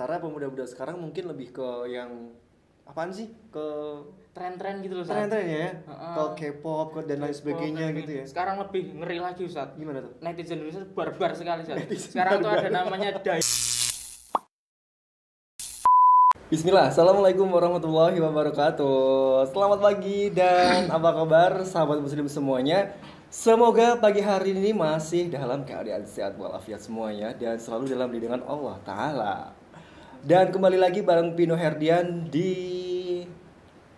Sementara pemuda-pemuda sekarang mungkin lebih ke yang apaan sih? Ke tren-tren gitu loh, Ustaz. tren-tren ya, ke K-pop dan lain sebagainya gitu ya. Sekarang lebih ngeri lagi, Ustaz. Gimana tuh? Netizen Indonesia barbar sekali, Ustaz. Sekarang tuh ada namanya Bismillah, Assalamualaikum warahmatullahi wabarakatuh. Selamat pagi dan apa kabar sahabat muslim semuanya. Semoga pagi hari ini masih dalam keadaan sehat walafiat semuanya dan selalu dalam lindungan Allah Ta'ala. Dan kembali lagi bareng Pino Herdian di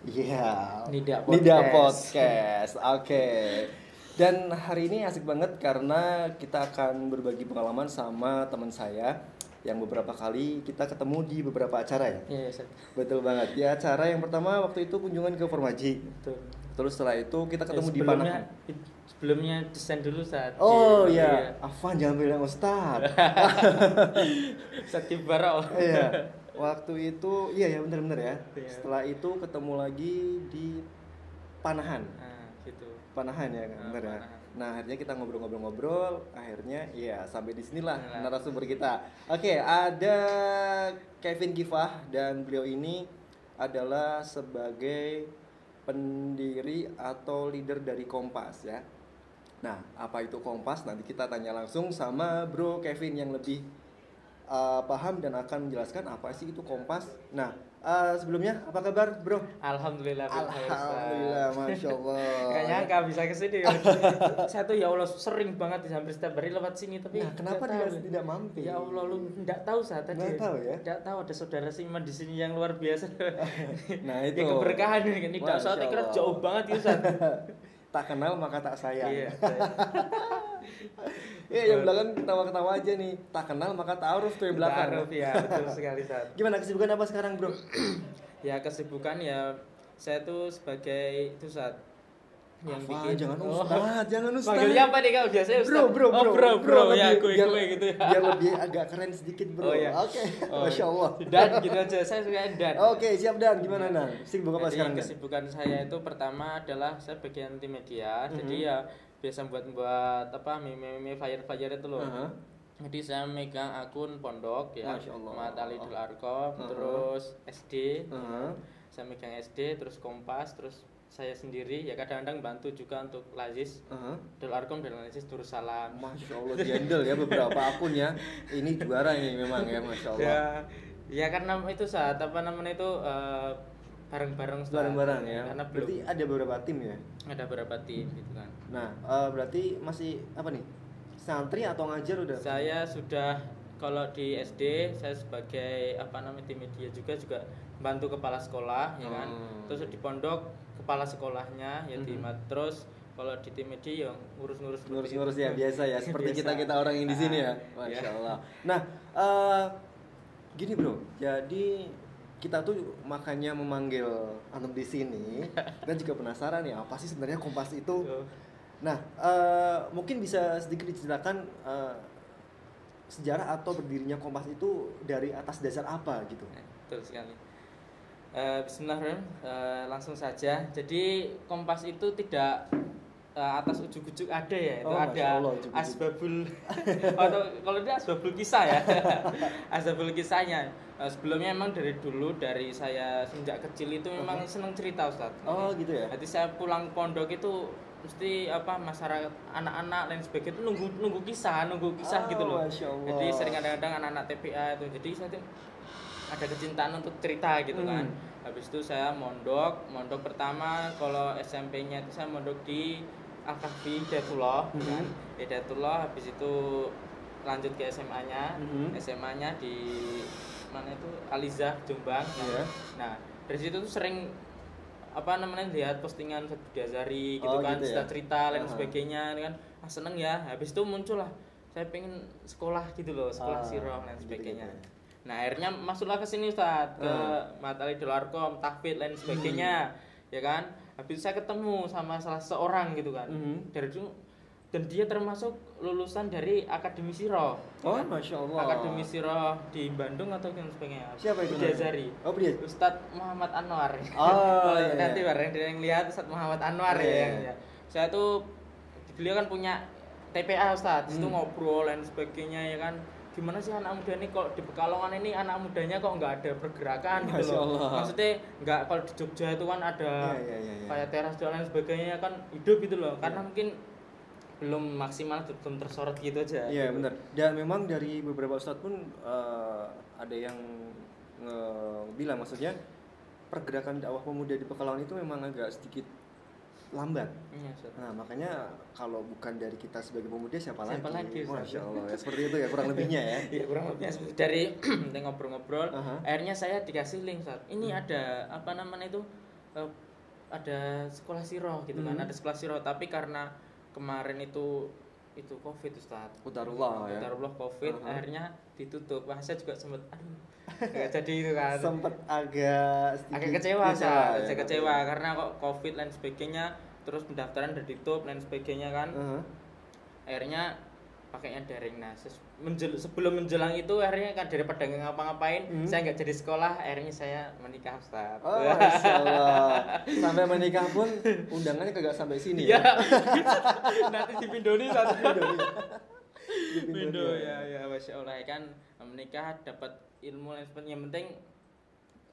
Nida Podcast. Oke. Dan hari ini asik banget karena kita akan berbagi pengalaman sama teman saya yang beberapa kali kita ketemu di beberapa acara ya. Iya, Ustaz. Betul banget. Ya, acara yang pertama waktu itu kunjungan ke Formaji. Betul. Terus setelah itu kita ketemu di Panahan. Sebelumnya desain dulu, Ustaz. Oh iya, Afwan jangan bilang Ustaz. Ustaz Kibaro. Iya. Waktu itu iya ya benar-benar ya. Iya. Setelah itu ketemu lagi di Panahan. Nah, gitu. Panahan ya, benar ya. Panahan. Nah, akhirnya kita ngobrol-ngobrol, akhirnya ya sampai di sinilah narasumber kita. Oke, ada Kevin Gifah dan beliau ini adalah sebagai pendiri atau leader dari Kompas ya. Nah, apa itu Kompas? Nanti kita tanya langsung sama Bro Kevin yang lebih paham dan akan menjelaskan apa sih itu Kompas. Nah, sebelumnya apa kabar, Bro? Alhamdulillah. Alhamdulillah, masya Allah. Gak nyangka bisa kesini. Saya tuh ya Allah sering banget hampir setiap hari lewat sini, tapi Nah, kenapa tidak mampir? Ya Allah, lu nggak tahu saat tadi. Nggak tahu ya? Nggak tahu ada saudara Siman di sini yang luar biasa. Nah, itu. Ya keberkahan ini. Tidak soalnya kira jauh banget itu, Ustaz. Tak kenal maka tak sayang. Iya. Yang belakang ketawa-ketawa aja nih. Tak kenal maka ta'aruf tuh yang belakang. Ta'aruf ya, betul sekali, Ustaz. Gimana kesibukan apa sekarang, Bro? Ya kesibukan ya saya tuh sebagai itu saat yang bikin jangan Ustaz. Panggilnya apa nih Kak? Biasanya Ustaz. Bro. Ya gue gitu ya. Biar lebih agak keren sedikit, Bro. Oh, ya. Oke. Masya Allah. Dan gitu aja, saya suka Dan. Oke, siap Dan. Gimana Dan? Sibuk apa sekarang? Kesibukan saya itu pertama adalah saya bagian tim media. Jadi ya biasa buat apa meme flyer itu loh. Jadi saya megang akun pondok ya, Muhammad Ali Dul Arkom, terus SD, saya megang SD, terus Kompas, terus saya sendiri ya kadang-kadang bantu juga untuk Lazis, Dul Arkom dan Lazis Darussalam. Masya Allah, dihandle ya beberapa akun ya. Ini juara ini memang ya, Masya Allah. Ya karena itu saat apa namanya itu bareng-bareng ya. Karena berarti ada beberapa tim ya? Ada beberapa tim gitu kan. Nah, berarti masih apa nih? Santri atau ngajar udah? Saya sudah kalau di SD saya sebagai apa namanya tim media juga bantu kepala sekolah ya kan. Terus di pondok kepala sekolahnya ya terus kalau di tim media yang ngurus ya biasa ya seperti kita orang yang di sini ya. Masya Allah. Nah, gini Bro. Jadi kita tuh makanya memanggil antum di sini dan juga penasaran ya apa sih sebenarnya Kompas itu. Nah, mungkin bisa sedikit diceritakan sejarah atau berdirinya Kompas itu dari atas dasar apa gitu? Betul sekali. Bismillahirrahmanirrahim. Langsung saja. Jadi Kompas itu tidak atas ujuk-ujuk ada ya, itu ada Allah, asbabul atau kalau dia asbabul kisah ya. Asbabul kisahnya. Sebelumnya emang dari dulu dari saya sejak kecil itu memang seneng cerita, Ustaz. Oh, gitu ya. Jadi saya pulang pondok itu mesti apa masyarakat anak-anak dan sebagainya itu nunggu kisah gitu loh. Jadi sering kadang-kadang anak-anak TPA itu. Jadi saya tuh ada kecintaan untuk cerita gitu kan. Habis itu saya mondok pertama kalau SMP-nya itu saya mondok di Al-Kahfi Hidayatullah kan. Hidayatullah habis itu lanjut ke SMA-nya. SMA-nya di mana itu Alizah Jombang. Nah, dari situ tuh sering apa namanya lihat postingan Budi Azhari gitu kan, gitu ya? Cerita dan sebagainya kan. Seneng ya. Habis itu muncul lah saya pengen sekolah gitu loh, sekolah sirah dan sebagainya. Gitu. Nah, akhirnya masuklah ke sini Ustaz, ke Matali Dul Arkom, tahfidz dan sebagainya. Ya kan? Habis saya ketemu sama salah seorang gitu kan. Dari itu dan dia termasuk lulusan dari Akademi Sirah. Oh, Masya Allah. Akademi Sirah di Bandung atau dan sebagainya. Siapa itu? Budi Azhari. Oh, Budi. Ustadz Muhammad Anwar. Oh, iya. Nanti bareng yang lihat Ustadz Muhammad Anwar ya. Saya tuh beliau kan punya TPA Ustadz, itu ngobrol dan sebagainya ya kan. gimana sih anak muda ini kok di Pekalongan ini anak mudanya kok nggak ada pergerakan gitu Masya loh. Allah. Maksudnya nggak, kalau di Jogja itu kan ada kayak teras dan lain sebagainya kan hidup gitu loh. Karena mungkin belum maksimal, belum tersorot gitu aja. Iya, gitu. benar. Dan memang dari beberapa ustadz pun ada yang bilang, maksudnya pergerakan dakwah pemuda di Pekalongan itu memang agak sedikit lambat. Iya, nah, makanya kalau bukan dari kita sebagai pemuda siapa lagi? Ustaz? Masya Allah, ya seperti itu ya kurang lebihnya ya. Iya, kurang lebihnya dari ngobrol-ngobrol, akhirnya saya dikasih link, Ustaz. Ini ada apa namanya itu, ada sekolah siroh gitu kan, ada sekolah siroh, tapi karena kemarin itu Covid, Ustaz. Qadarullah ya. Qadarullah Covid, akhirnya ditutup. Wah, saya juga sempat nggak jadi itu kan. Sempat agak kecewa, Ustaz. Saya kecewa karena kok Covid dan sebagainya, terus pendaftaran udah ditutup dan sebagainya kan. Akhirnya pakainya daring. Nah, sebelum menjelang itu akhirnya kan daripada nggak ngapa-ngapain, saya nggak jadi sekolah, akhirnya saya menikah, Ustaz. Oh, Masya Allah. Sampai menikah pun undangannya kagak sampai sini ya. Nanti di Pindoni, Ustaz. Pindo ya, Masya Allah ya kan, menikah dapat ilmu dan sebagainya. Yang penting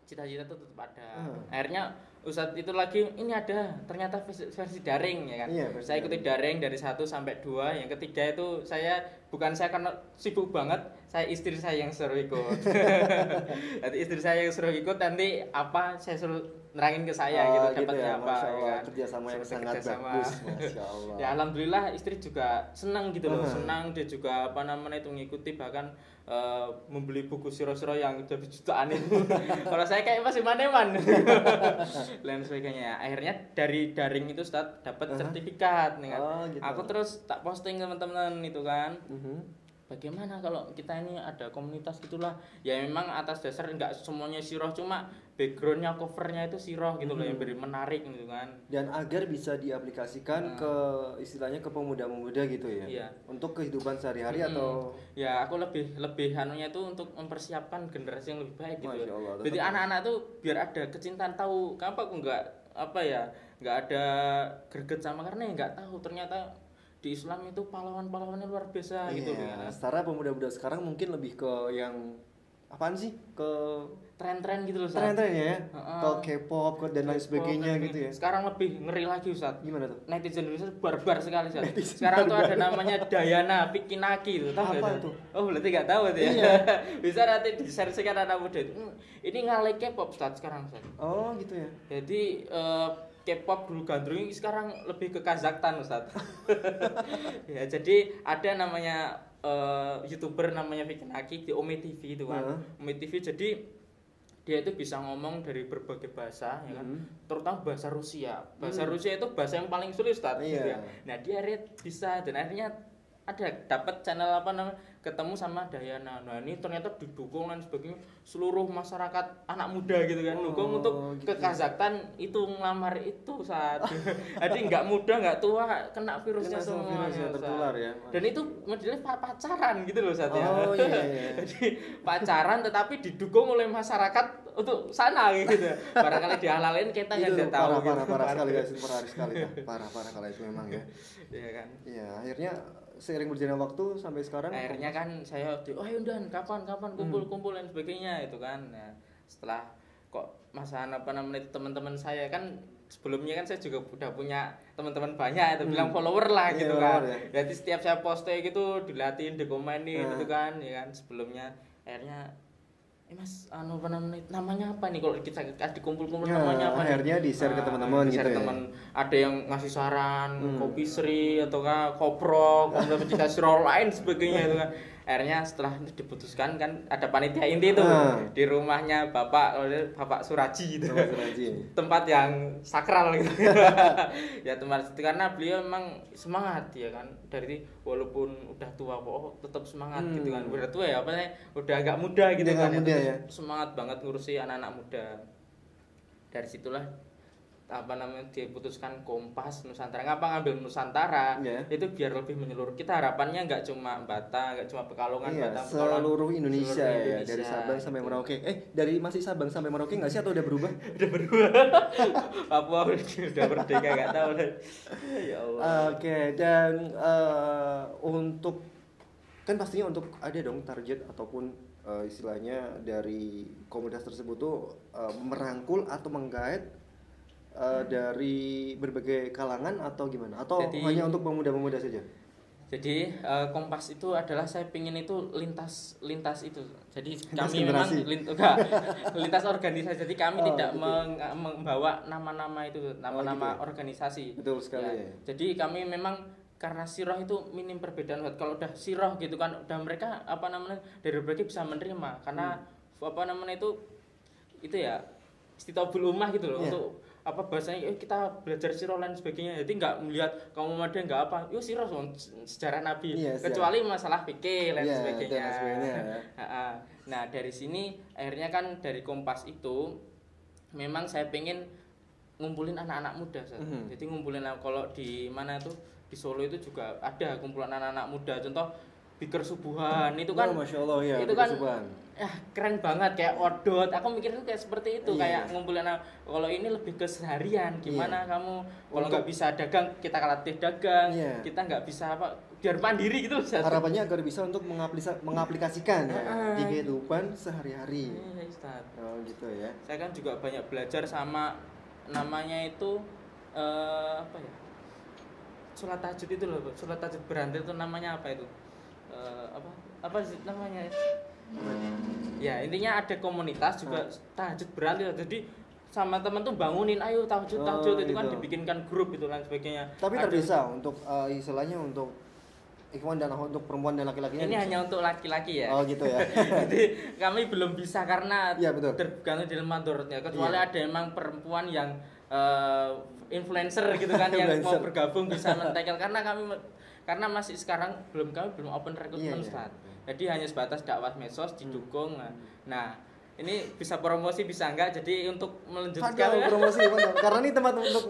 cita-cita itu tetap ada. Akhirnya Ustadz itu lagi, ini ada ternyata versi daring ya kan. Iya, saya ikuti daring dari 1 sampai 2. Yang ketiga itu saya karena sibuk banget, istri saya yang suruh ikut. Nanti istri saya yang suruh ikut, nanti apa saya suruh nerangin ke saya gitu dapatnya ya, apa ya kan. Kerjasama yang sangat bagus, Masya Allah. Ya alhamdulillah istri juga senang gitu loh, senang, dia juga apa namanya itu ngikuti, bahkan membeli buku siro-siro yang udah jutaan itu. Kalau saya kayak masih maneman. Dan sebagainya. Akhirnya dari daring itu Ustaz dapat sertifikat nih kan. Gitu. Aku terus tak posting teman-teman itu kan. Bagaimana kalau kita ini ada komunitas gitulah. Ya memang atas dasar enggak semuanya siroh, cuma backgroundnya, covernya itu siroh gitu loh, yang beri menarik gitu kan. Dan agar bisa diaplikasikan ke istilahnya ke pemuda-pemuda gitu ya. Iya. Untuk kehidupan sehari-hari atau ya aku lebih anunya itu untuk mempersiapkan generasi yang lebih baik gitu. Masya Allah, jadi anak-anak tuh biar ada kecintaan, tahu kenapa aku enggak ada greget sama, karena enggak tahu ternyata di Islam itu pahlawan-pahlawannya luar biasa gitu kan. Setara pemuda-pemuda sekarang mungkin lebih ke yang apaan sih? Ke tren-tren gitu loh, Ustaz. Tren-tren ya. Ke K-pop dan lain sebagainya gitu ya. Sekarang lebih ngeri lagi, Ustaz. Gimana tuh? Netizen Indonesia barbar sekali, Ustaz. Sekarang tuh ada namanya Dayana Pikinaki itu, tahu enggak tuh? Oh, berarti enggak tahu tuh ya. Iya. Bisa nanti di-share-kan anak muda itu. Ini ngalih K-pop, Ustaz, sekarang, Ustaz. Oh, gitu ya. Jadi K-pop dulu gandrung, sekarang lebih ke Kazakhstan, Ustaz. Ya, jadi ada namanya YouTuber namanya Pikinaki di Ome TV itu kan. Ome TV, jadi dia itu bisa ngomong dari berbagai bahasa ya kan. Terutama bahasa Rusia. Bahasa Rusia itu bahasa yang paling sulit, Ustaz. Gitu ya. Nah, dia bisa, dan akhirnya dapat channel apa namanya, ketemu sama Dayana. Nah, ini ternyata didukung dan sebagainya seluruh masyarakat anak muda gitu kan, dukung untuk ke Kazakhstan itu ngelamar itu saat. Jadi nggak muda nggak tua kena virusnya semua tertular ya. Dan itu modelnya pacaran gitu loh saat ya. Oh iya. Jadi pacaran tetapi didukung oleh masyarakat untuk sana gitu. Barangkali dihalalin kita nggak tahu. Parah sekali guys, parah kalau itu memang ya. Iya kan. Iya, akhirnya seiring berjalannya waktu sampai sekarang akhirnya kan saya Yundan kapan kumpul dan sebagainya itu kan. Nah, setelah kok masa apa namanya teman-teman saya kan, sebelumnya kan saya juga udah punya teman-teman banyak itu bilang follower lah gitu kan. Jadi setiap saya post gitu dilatin, dikomenin gitu kan ya kan. Sebelumnya akhirnya Mas, namanya apa nih kalau kita dikumpul-kumpul namanya apa? Akhirnya di-share ke teman-teman gitu ya. Ada yang ngasih saran, kopi Sri atau koprok, atau dikasih roll lain sebagainya itu kan. Akhirnya setelah diputuskan kan ada panitia inti itu di rumahnya Bapak Suraji gitu. Tempat yang sakral gitu. Ya tempat itu karena beliau memang semangat ya kan. Dari walaupun udah tua kok tetap semangat gitu kan. Udah tua ya udah agak muda gitu kan. Ya. Semangat banget ngurusi anak-anak muda. Dari situlah diputuskan Kompas Nusantara. Ngapa ngambil Nusantara? Itu biar lebih menyeluruh. Kita harapannya nggak cuma Batam, nggak cuma Pekalongan, Batam, seluruh Indonesia ya, dari Sabang sampai Merauke. Dari masih Sabang sampai Merauke nggak sih atau udah berubah? Udah berubah. Papua udah merdeka, nggak tahu. Ya Allah. Oke, dan untuk kan pastinya untuk ada dong target ataupun istilahnya dari komunitas tersebut tuh merangkul atau menggait dari berbagai kalangan atau gimana? Atau jadi, hanya untuk pemuda-pemuda saja? Jadi Kompas itu adalah saya pingin itu lintas itu. Jadi kami memang lintas organisasi. Jadi kami tidak membawa nama-nama itu, nama-nama organisasi. Betul sekali. Ya. Jadi kami memang karena siroh itu minim perbedaan. Kalau udah siroh gitu kan, udah mereka dari berbagai bisa menerima karena itu ya istitobul ummah gitu loh. Untuk bahasanya kita belajar siroh dan sebagainya. Jadi nggak melihat kaum muda nggak apa, siroh sejarah Nabi. Kecuali masalah fikih dan sebagainya. Nah dari sini akhirnya kan dari Kompas itu memang saya pengen ngumpulin anak-anak muda. Jadi ngumpulin, kalau di mana tuh di Solo itu juga ada kumpulan anak-anak muda. Contoh Biker Subuhan itu kan, Masya Allah, ya, itu kan keren banget kayak odot. Aku mikir itu kayak seperti itu, kayak ngumpulin. Kalau ini lebih ke seharian, gimana kamu kalau nggak bisa dagang kita latih dagang, kita nggak bisa biar mandiri gitu loh. Harapannya agar bisa untuk mengaplikasikan di kehidupan sehari-hari. Ustaz. Oh gitu ya. Saya kan juga banyak belajar sama namanya itu sholat tahajud itu loh, sholat tahajud berantai itu namanya apa itu? Apa sih namanya? Ya intinya ada komunitas juga tahajud berantai. Jadi sama teman tuh bangunin, ayo tahajud itu kan dibikinkan grup itu dan sebagainya. Tapi terbiasa untuk istilahnya untuk ikhwan dan untuk perempuan dan laki-laki. Ini hanya untuk laki-laki ya. Oh gitu ya. Jadi kami belum bisa karena tergantung dalam mandornya. Kecuali ada emang perempuan yang influencer gitu kan yang mau bergabung bisa mentekel, karena masih sekarang kami belum open recruitment Ustaz. Jadi hanya sebatas dakwah medsos didukung. Nah, ini bisa promosi bisa enggak, jadi untuk melanjutkan promosi karena ini tempat untuk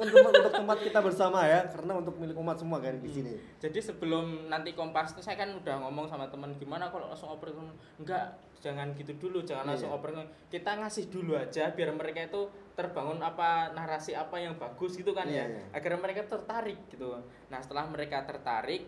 tempat kita bersama ya, karena untuk milik umat semua kan di sini. Jadi sebelum nanti Kompas itu saya kan udah ngomong sama teman, gimana kalau langsung oper, enggak, jangan gitu dulu, jangan langsung oper, kita ngasih dulu aja biar mereka itu terbangun narasi apa yang bagus gitu kan agar mereka tertarik gitu. Nah setelah mereka tertarik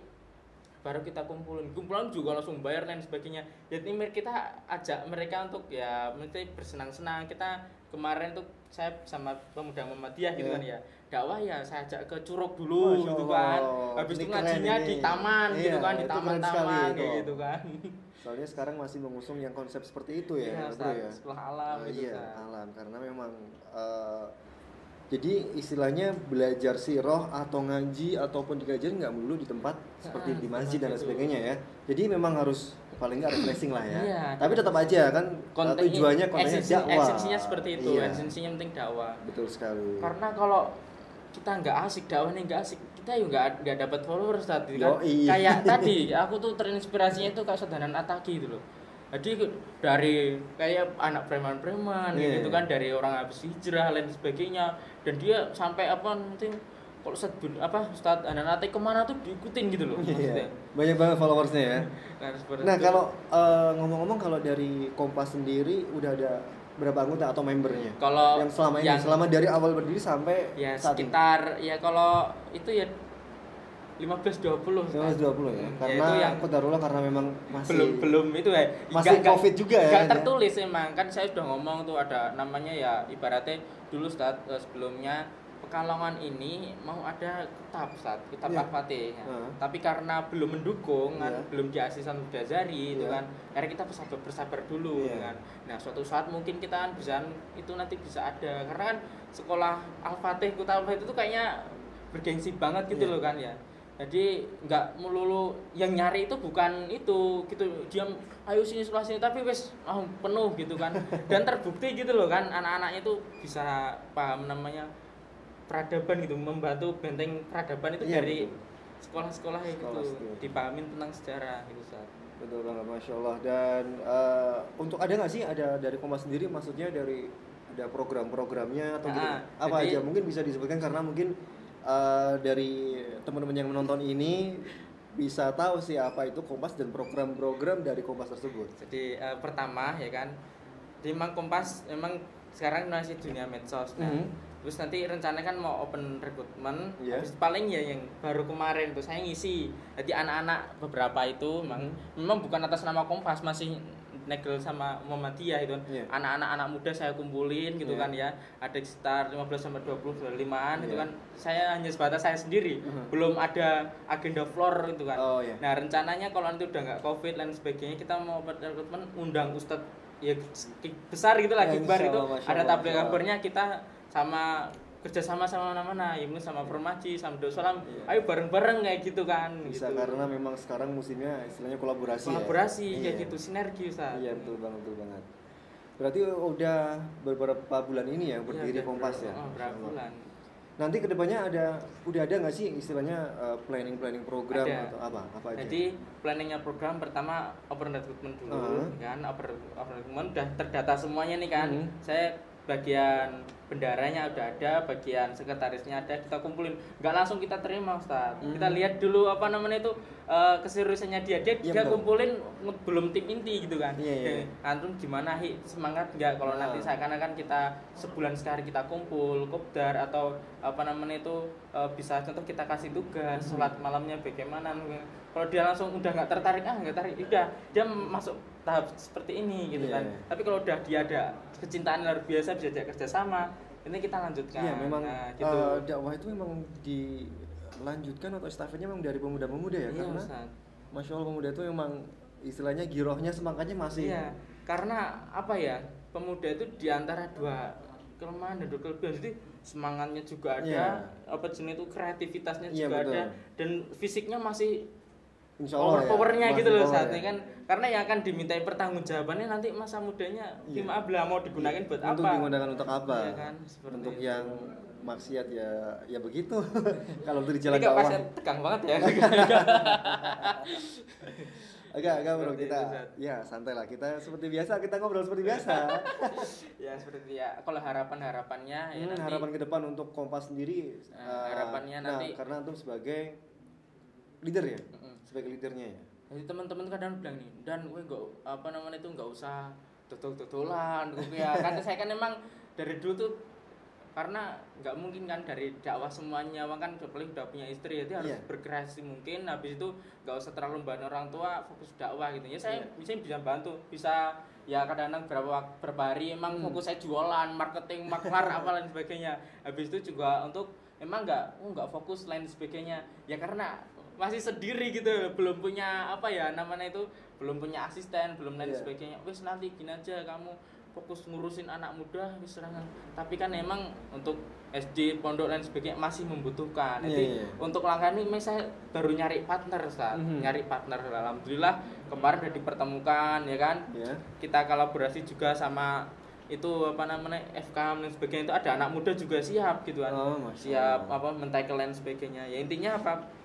baru kita kumpulan juga langsung bayar dan sebagainya. Jadi kita ajak mereka untuk ya mesti bersenang-senang. Kita kemarin tuh saya sama pemuda Muhammadiyah gitu kan ya, dakwah ya saya ajak ke Curug dulu gitu kan. Habis itu ngajinya di taman gitu kan, di taman-taman gitu kan. Soalnya sekarang masih mengusung yang konsep seperti itu ya, bro ya. Sekolah alam gitu kan. Alam, karena memang jadi istilahnya belajar siroh atau ngaji ataupun dikajian nggak melulu di tempat seperti di masjid dan sebagainya ya. Jadi memang harus paling nggak refreshing lah ya. Tapi tetap aja kan tujuannya kontennya dakwah. Esensinya seperti itu, esensinya penting dakwah. Betul sekali. Karena kalau kita nggak asik, dakwahnya nggak asik, kita juga nggak dapat followers tadi kan. Kayak tadi aku tuh terinspirasinya itu kayak Saudanan Ataki gitu loh. Jadi dari kayak anak preman-preman gitu kan, dari orang habis hijrah dan sebagainya, dan dia sampai nanti kalau Ustaz Ananate kemana tuh diikutin gitu loh. Banyak banget followersnya ya. Nah kalau ngomong-ngomong, kalau dari Kompas sendiri udah ada berapa anggota atau membernya? Kalau yang selama dari awal berdiri sampai ya sekitar ini? Ya kalau itu ya 15-20 ya. Karena aku darulah karena memang masih belum itu ya. Masih Covid juga ya. Enggak tertulis emang. Kan saya sudah ngomong tuh ada namanya ya, ibaratnya dulu sebelumnya Pekalongan ini mau ada kitab Al-Fatih. Tapi karena belum mendukung belum diasisan Dazari itu kan. Akhirnya kita bersabar dulu kan. Nah, suatu saat mungkin kita kan nanti bisa ada. Karena kan sekolah Al-Fatih, kitab Al-Fatih itu kayaknya bergengsi banget gitu loh kan ya. Jadi nggak melulu yang nyari itu bukan itu gitu, diam ayo sini sebelah sini, tapi wes penuh gitu kan. Dan terbukti gitu loh kan, anak-anaknya itu bisa paham namanya peradaban gitu, membantu benteng peradaban itu dari sekolah-sekolah gitu, dipahamin tentang sejarah gitu Ustaz. Betul banget, Masya Allah. Dan untuk ada nggak sih, ada dari Kompas sendiri, maksudnya dari ada program-programnya atau gitu apa aja mungkin bisa disebutkan, karena mungkin dari teman-teman yang menonton ini bisa tahu sih apa itu Kompas dan program-program dari Kompas tersebut. Jadi pertama ya kan, memang Kompas memang sekarang masih dunia medsos. Nah, Terus nanti rencananya kan mau open recruitment, Yeah. habis paling ya yang baru kemarin tuh saya ngisi. Jadi anak-anak beberapa itu memang bukan atas nama Kompas, masih negel sama Muhammadiyah itu. Yeah. Anak-anak muda saya kumpulin gitu kan ya. Ada sekitar 15 sampai 20 25-an itu kan. Saya hanya sebatas saya sendiri. Belum ada agenda floor gitu kan. Oh, yeah. Nah, rencananya kalau nanti udah nggak Covid dan sebagainya, kita mau open recruitment undang ustadz ya besar gitu lah, Kikbar itu ada tabligh kabarnya, kita sama kerjasama sama mana-mana, ya mungkin sama Permaji, sama Dosolam, ayo bareng-bareng kayak gitu kan. Bisa gitu. Karena memang sekarang musimnya istilahnya kolaborasi kayak gitu, sinergi Ustaz. Iya betul banget. Berarti udah beberapa bulan ini ya berdiri Kompas ya. Berapa bulan. Nanti kedepannya udah ada nggak sih istilahnya planning program ada. Atau apa aja? Jadi planningnya program pertama open recruitment dulu kan, open recruitment udah terdata semuanya nih kan. Saya bagian bendaranya udah ada, bagian sekretarisnya ada, kita kumpulin. Nggak langsung kita terima Ustaz. Kita lihat dulu apa namanya itu keseriusannya dia kumpulin belum tim inti gitu kan. Antum gimana semangat nggak kalau nanti seakan-akan kita sebulan sekali kita kumpul kopdar atau apa namanya itu bisa contoh kita kasih tugas sholat malamnya bagaimana. Kalau dia langsung udah nggak tertarik, udah dia masuk tahap seperti ini gitu kan. Tapi kalau udah dia ada kecintaan luar biasa, bisa diajak kerjasama, ini kita lanjutkan. Iya memang gitu. Dakwah itu memang dilanjutkan atau estafetnya memang dari pemuda-pemuda ya, karena Ustaz. Masya Allah pemuda itu memang istilahnya girohnya semangatnya masih. Iya, karena apa ya, pemuda itu diantara dua kelemahan dan dua kelebihan, jadi semangatnya juga ada, apa jenis itu kreativitasnya juga ada, dan fisiknya masih powernya gitu loh saat ini kan, karena yang akan dimintai pertanggungjawabannya nanti masa mudanya gimana mau digunakan buat apa? Untuk digunakan untuk apa? Iya kan, untuk itu. yang maksiat ya begitu. Kalau untuk di jalan dakwah. Ini tegang banget ya. Agak bro kita ya santai lah, kita seperti biasa, kita ngobrol seperti biasa. Ya seperti ya, kalau harapannya ya nanti, harapan ke depan untuk Kompas sendiri harapannya nanti karena antum sebagai leader ya, sebagai leadernya ya. Jadi teman-teman kadang bilang nih, dan gue nggak apa namanya itu nggak usah tutul-tutulan ya kan. Saya kan emang dari dulu tuh, karena nggak mungkin kan dari dakwah semuanya, kan apalagi udah punya istri, jadi harus berkreasi mungkin. Habis itu nggak usah terlalu membantu orang tua, fokus dakwah gitu ya. Saya bisa bantu, bisa ya kadang-kadang berapa hari emang fokus saya jualan, marketing, maklar apa lain sebagainya. Habis itu juga untuk emang nggak fokus lain sebagainya ya, karena masih sendiri gitu, belum punya apa ya namanya itu, belum punya asisten, belum lain sebagainya. Wes nanti gini aja, kamu fokus ngurusin anak muda serangan. Tapi kan emang untuk SD, pondok dan sebagainya masih membutuhkan. Jadi untuk langkah ini saya baru nyari partner Ustaz. Nyari partner, alhamdulillah kemarin udah dipertemukan ya kan. Kita kolaborasi juga sama itu apa namanya FK dan sebagainya, itu ada anak muda juga siap gitu kan. Siap apa men-tackle dan sebagainya. Ya intinya apa,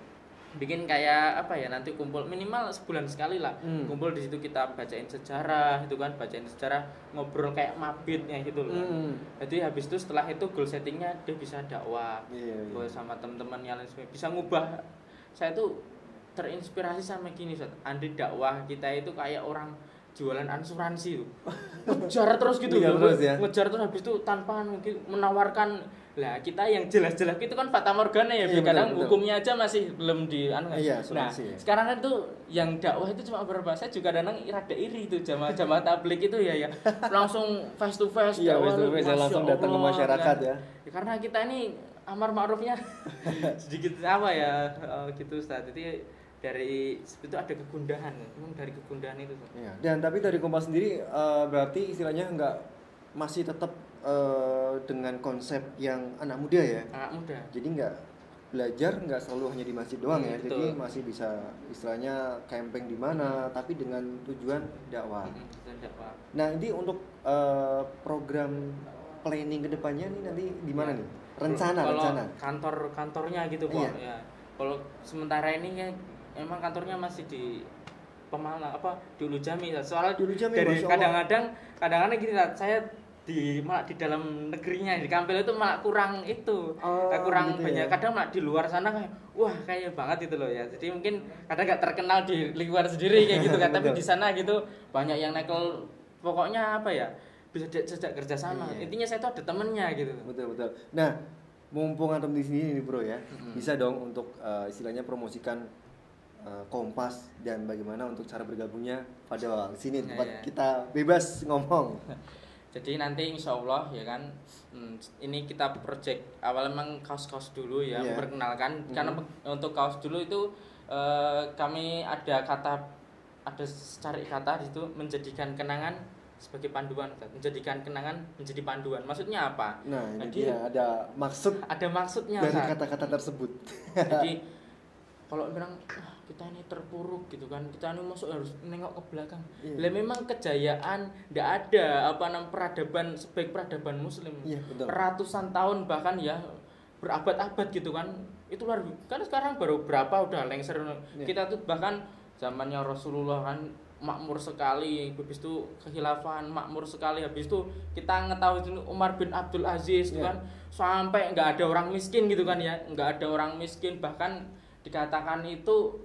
bikin kayak apa ya, nanti kumpul minimal sebulan sekali lah, kumpul di situ kita bacain sejarah itu kan, ngobrol kayak mabit ya gitu loh. Jadi habis itu setelah itu goal settingnya dia bisa dakwah sama teman-teman yang lain, bisa ngubah. Saya tuh terinspirasi sama gini Ustaz, andai dakwah kita itu kayak orang jualan asuransi tuh, ngejar terus gitu ngejar terus habis itu tanpa mungkin menawarkan. Lah kita yang jelas-jelas itu kan fata morgana ya, kadang hukumnya aja masih belum di nah sekarang kan tuh yang dakwah itu cuma berapa, saya juga kadang rada iri itu jamaah tabligh itu ya langsung face to face dakwah, langsung datang ke masyarakat ya. Karena kita ini amar ma'rufnya sedikit apa ya gitu Ustaz. Jadi dari itu ada kegundahan, memang dari kegundahan itu. Dan tapi dari Kompas sendiri berarti istilahnya masih tetap dengan konsep yang anak muda ya. Anak muda. Jadi belajar nggak selalu hanya di masjid doang ya. Betul. Jadi masih bisa istilahnya camping di mana, tapi dengan tujuan dakwah. Nah ini untuk program planning kedepannya nih nanti di mana nih? Rencana. Kantornya gitu Pak. Ya. Kalau sementara ini ya emang kantornya masih di Pemalang di Ulu Jami. Soalnya dari kadang-kadang gini saya di dalam negerinya di Kampel itu malah kurang kurang gitu banyak ya? Kadang malah di luar sana kayak wah kayak banget itu loh ya. Jadi mungkin kadang nggak terkenal di lingkungan sendiri kayak gitu kan. Tapi di sana gitu banyak yang nekel, pokoknya apa ya, bisa diajak kerja sama. Intinya saya tuh ada temennya gitu. Betul. Nah, mumpung antum di sini nih bro ya, bisa dong untuk istilahnya promosikan Kompas dan bagaimana untuk cara bergabungnya pada sini tempat kita bebas ngomong. Jadi nanti insya Allah ya kan, ini kita project awal memang kaos-kaos dulu ya, memperkenalkan. Karena untuk kaos dulu itu kami ada cari kata di situ, menjadikan kenangan sebagai panduan, menjadikan kenangan menjadi panduan. Maksudnya apa? Nah, ini dia ada maksudnya dari kata-kata tersebut. Jadi kalau bilang kita ini terpuruk gitu kan, kita ini masuk harus nengok ke belakang. Lah memang kejayaan ndak ada peradaban sebaik peradaban muslim. Ratusan tahun bahkan ya berabad-abad gitu kan. Itu luar kan sekarang baru berapa udah lengser. Kita tuh bahkan zamannya Rasulullah kan makmur sekali, habis itu kekhilafahan makmur sekali, habis itu kita ngetahui itu Umar bin Abdul Aziz gitu kan, sampai nggak ada orang miskin gitu kan ya, nggak ada orang miskin, bahkan dikatakan itu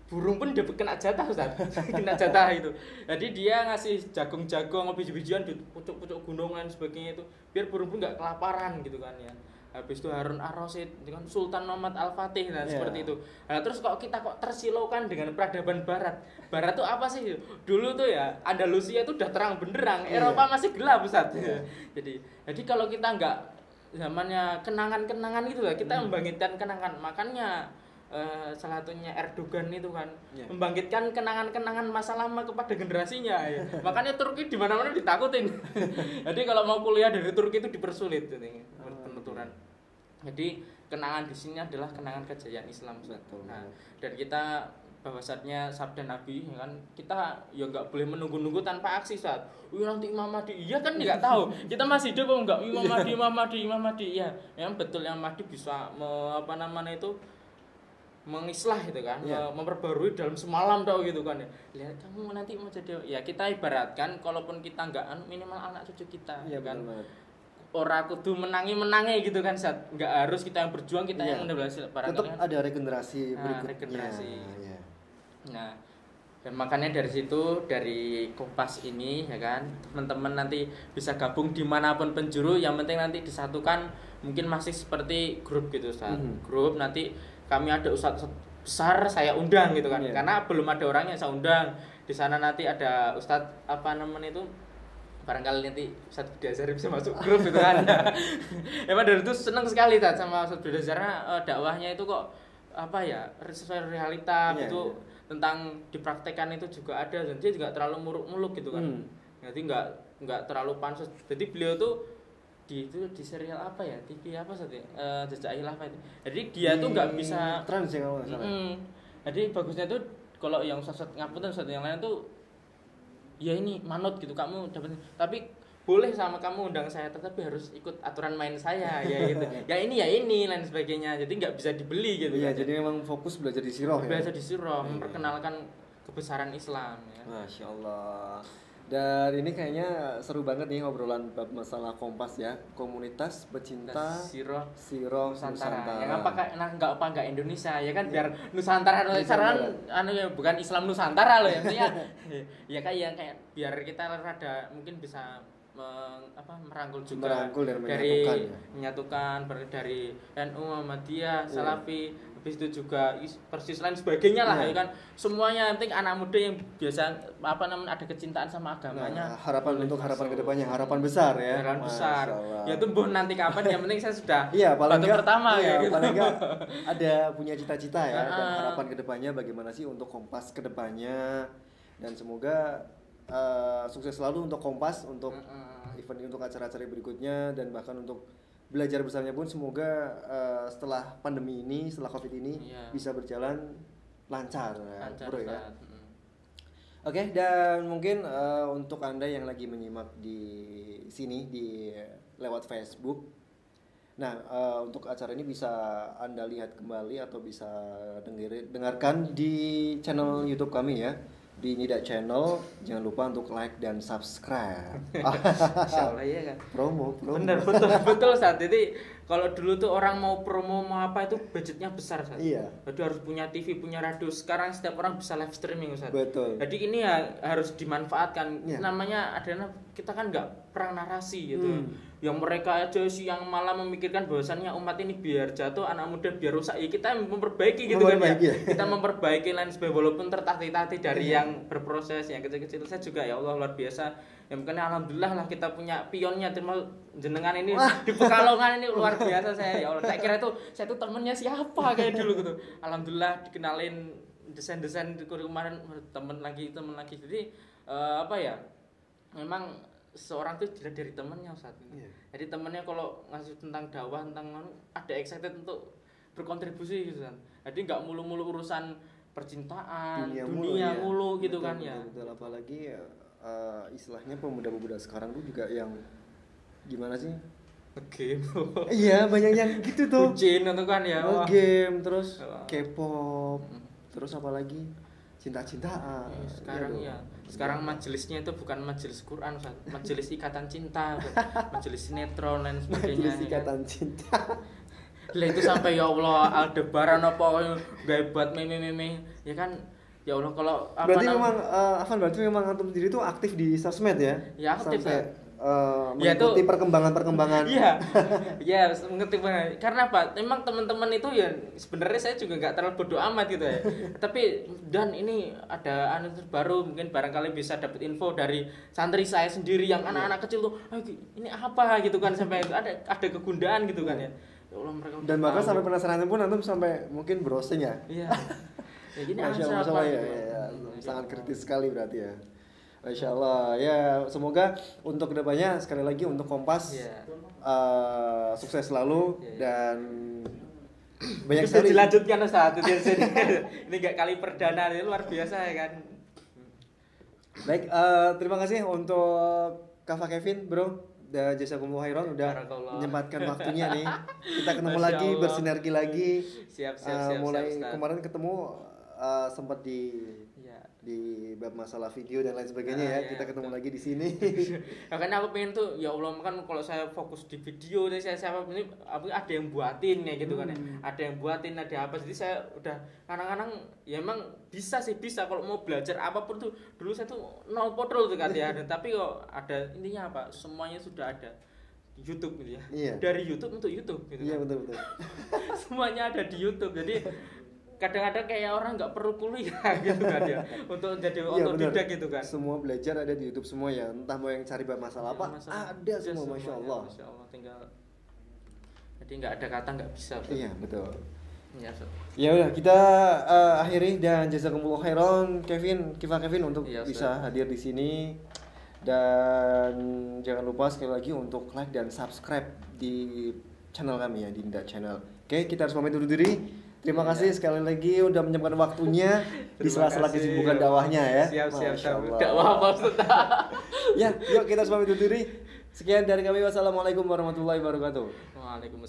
burung pun dapat kena jatah Ustaz. Kena jatah itu. Jadi dia ngasih jagung-jagung, biji-bijian di pucuk-pucuk gunung dan sebagainya itu biar burung pun nggak kelaparan gitu kan ya. Habis itu Harun ar-Rasyid dengan Sultan Muhammad Al-Fatih dan seperti itu. Nah, terus kita tersilaukan dengan peradaban barat. Barat tuh apa sih? Dulu tuh ya Andalusia itu udah terang benderang, Eropa masih gelap Ustaz. Jadi kalau kita nggak zamannya kenangan-kenangan gitu lah, kita membangkitkan kenangan. Makanya salah satunya Erdogan itu kan membangkitkan kenangan-kenangan masa lama kepada generasinya ya. Makanya Turki di mana-mana ditakutin. Jadi kalau mau kuliah dari Turki itu dipersulit penuturan. Jadi kenangan di sini adalah kenangan kejayaan Islam. Nah, dan kita bahwasanya sabda Nabi ya kan, kita ya nggak boleh menunggu-nunggu tanpa aksi saat nanti Imam Mahdi, iya kan nggak tahu kita masih hidup kok nggak Imam Mahdi ya yang betul yang Mahdi bisa mengislah gitu kan, memperbarui dalam semalam tau gitu kan ya. Lihat kamu nanti mau jadi ya, kita ibaratkan kalaupun kita enggak minimal anak cucu kita kan. Ora kudu menangi gitu kan Sat. Enggak harus kita yang berjuang, kita yang berhasil tetap ada regenerasi berikutnya. Nah, dan makanya dari situ, dari Kompas ini ya kan, teman-teman nanti bisa gabung dimanapun penjuru, yang penting nanti disatukan. Mungkin masih seperti grup gitu Sat. Grup nanti kami ada ustadz besar saya undang gitu kan, karena belum ada orangnya saya undang. Di sana nanti ada ustadz itu barangkali nanti Ustadz Budi Azhar bisa masuk grup gitu kan. Emang dari itu seneng sekali sama Ustadz Budi Azhar, dakwahnya itu kok sesuai realita gitu, tentang dipraktekkan itu juga ada, dan dia juga terlalu muluk-muluk gitu kan. Jadi nggak terlalu pansos. Jadi beliau tuh di serial apa ya, TV apa saja, Jejak Khilafah itu. Jadi dia tuh nggak bisa trans ya kalau nggak salah. Jadi bagusnya tuh kalau yang Ustadz ngapunten, Ustadz yang lain tuh ya ini manut gitu, kamu dapat, tapi boleh sama kamu undang saya, tetapi harus ikut aturan main saya ya gitu. Ya ini lain sebagainya. Jadi nggak bisa dibeli gitu. Iya, jadi memang fokus belajar di Sirah ya. Belajar di Sirah, memperkenalkan kebesaran Islam ya. Masya Allah. Dan ini kayaknya seru banget nih obrolan bab masalah Kompas ya, komunitas pecinta Sirah Nusantara. Ya enggak Indonesia ya kan, biar Nusantara ya bukan Islam Nusantara loh ya, maksudnya ya kayak biar kita rada mungkin bisa merangkul juga, dan menyatukan dari NU, Muhammadiyah, Salafi, habis itu juga Persis lain sebagainya lah ya kan. Semuanya, yang penting anak muda yang biasa ada kecintaan sama agamanya. Harapan kedepannya, harapan besar ya. Harapan besar. Ya tumbuh nanti kapan, yang penting saya sudah batu pertama gitu. Paling enggak ada punya cita-cita ya, dan harapan kedepannya bagaimana sih untuk Kompas kedepannya, dan semoga sukses selalu untuk Kompas, untuk event, untuk acara-acara berikutnya, dan bahkan untuk belajar besarnya pun semoga setelah pandemi ini, setelah Covid ini bisa berjalan lancar bro ya. Oke, dan mungkin untuk Anda yang lagi menyimak di sini lewat Facebook, nah untuk acara ini bisa Anda lihat kembali atau bisa dengarkan di channel YouTube kami ya, di Nida Channel. Jangan lupa untuk like dan subscribe. Insyaallah ya kan. Promo. Bener, betul saat. Jadi kalau dulu tuh orang mau promo mau apa itu budgetnya besar saat. Iya. Jadi harus punya TV, punya radio. Sekarang setiap orang bisa live streaming Ustaz. Betul. Jadi ini ya harus dimanfaatkan. Namanya kita kan nggak perang narasi gitu. Yang mereka aja sih yang malah memikirkan bahwasannya umat ini biar jatuh, anak muda biar rusak. Ya kita memperbaiki gitu kan ya. Kita memperbaiki lain sebagainya walaupun tertatih-tatih dari yang berproses, yang kecil-kecil. Saya juga ya Allah luar biasa. Ya mungkin alhamdulillah lah kita punya pionnya terima jenengan ini di Pekalongan ini luar biasa saya ya Allah. Saya kira saya tuh temennya siapa kayak dulu gitu. Alhamdulillah dikenalin desain-desain kemarin temen lagi. Jadi apa ya? Memang seorang tuh dilihat dari temennya Ustaz. Jadi temennya kalau ngasih tentang dakwah tentang ada excited untuk berkontribusi gitu kan. Jadi nggak mulu-mulu urusan percintaan, dunia mulu gitu betul, kan ya. Betul, apalagi istilahnya pemuda-pemuda sekarang tuh juga yang gimana sih? Game. Iya, banyak yang gitu tuh. Bucin itu kan ya. Game terus K-pop. Terus apalagi cinta-cintaan. Sekarang ya. Sekarang majelisnya itu bukan majelis Quran, majelis ikatan cinta, majelis sinetron dan sebagainya. Majelis ikatan cinta. Lah itu sampai ya Allah Aldebaran apa gak buat meme-meme ya kan. Ya Allah kalau apa berarti memang berarti memang antum sendiri itu aktif di sosmed ya? Ya aktif sampai mengikuti perkembangan-perkembangan. Iya. Iya, mengerti banget. Karena apa? Memang teman-teman itu ya sebenarnya saya juga nggak terlalu bodo amat gitu ya. Tapi dan ini ada anu baru mungkin barangkali bisa dapat info dari santri saya sendiri yang anak-anak kecil tuh, ini apa gitu kan sampai ada kegundaan gitu kan ya. Ya Allah mereka dan bahkan sampai penasaran pun antum sampai mungkin browsing ya. Iya. Ya gini masalah ya, sangat kritis sekali berarti ya. Masya Allah ya, semoga untuk kedepannya sekali lagi untuk Kompas sukses selalu dan banyak sekali. Dilanjutkan Ustaz. Ini gak kali perdana, ini luar biasa ya kan. Baik, terima kasih untuk Kak Kevin bro dan Jazakumullah khairan udah menyempatkan waktunya nih. Kita ketemu lagi, bersinergi lagi. Siap. Mulai kemarin ketemu sempat di bab masalah video dan lain sebagainya ya. Kita ketemu lagi di sini. Makanya aku pengen tuh ya Allah kan kalau saya fokus di video saya ini ada yang buatin ya gitu kan ya. Ada yang buatin ada apa. Jadi saya udah kadang-kadang ya emang bisa kalau mau belajar apapun tuh dulu saya tuh nol potol tuh kan ya. Tapi kok ada intinya apa? Semuanya sudah ada. YouTube gitu ya. Iya. Dari YouTube untuk YouTube gitu. Iya kan? Betul. Semuanya ada di YouTube. Jadi kadang-kadang kayak orang nggak perlu kuliah gitu kan ya untuk jadi otodidak gitu kan. Semua belajar ada di YouTube semua ya. Entah mau yang cari masalah apa ada semua Masya Allah. Tinggal jadi nggak ada kata nggak bisa. Iya betul. Ya udah kita akhiri dan jazakumullah khairan Kevin untuk bisa hadir di sini dan jangan lupa sekali lagi untuk like dan subscribe di channel kami ya di Dinda Channel. Oke, kita harus pamit undur diri. Terima kasih sekali lagi udah menyempatkan waktunya di sela-sela kesibukan dakwahnya ya. Siap. Dakwah maksudnya. Ya, yuk kita pamit undur diri. Sekian dari kami. Wassalamualaikum warahmatullahi wabarakatuh. Waalaikumsalam.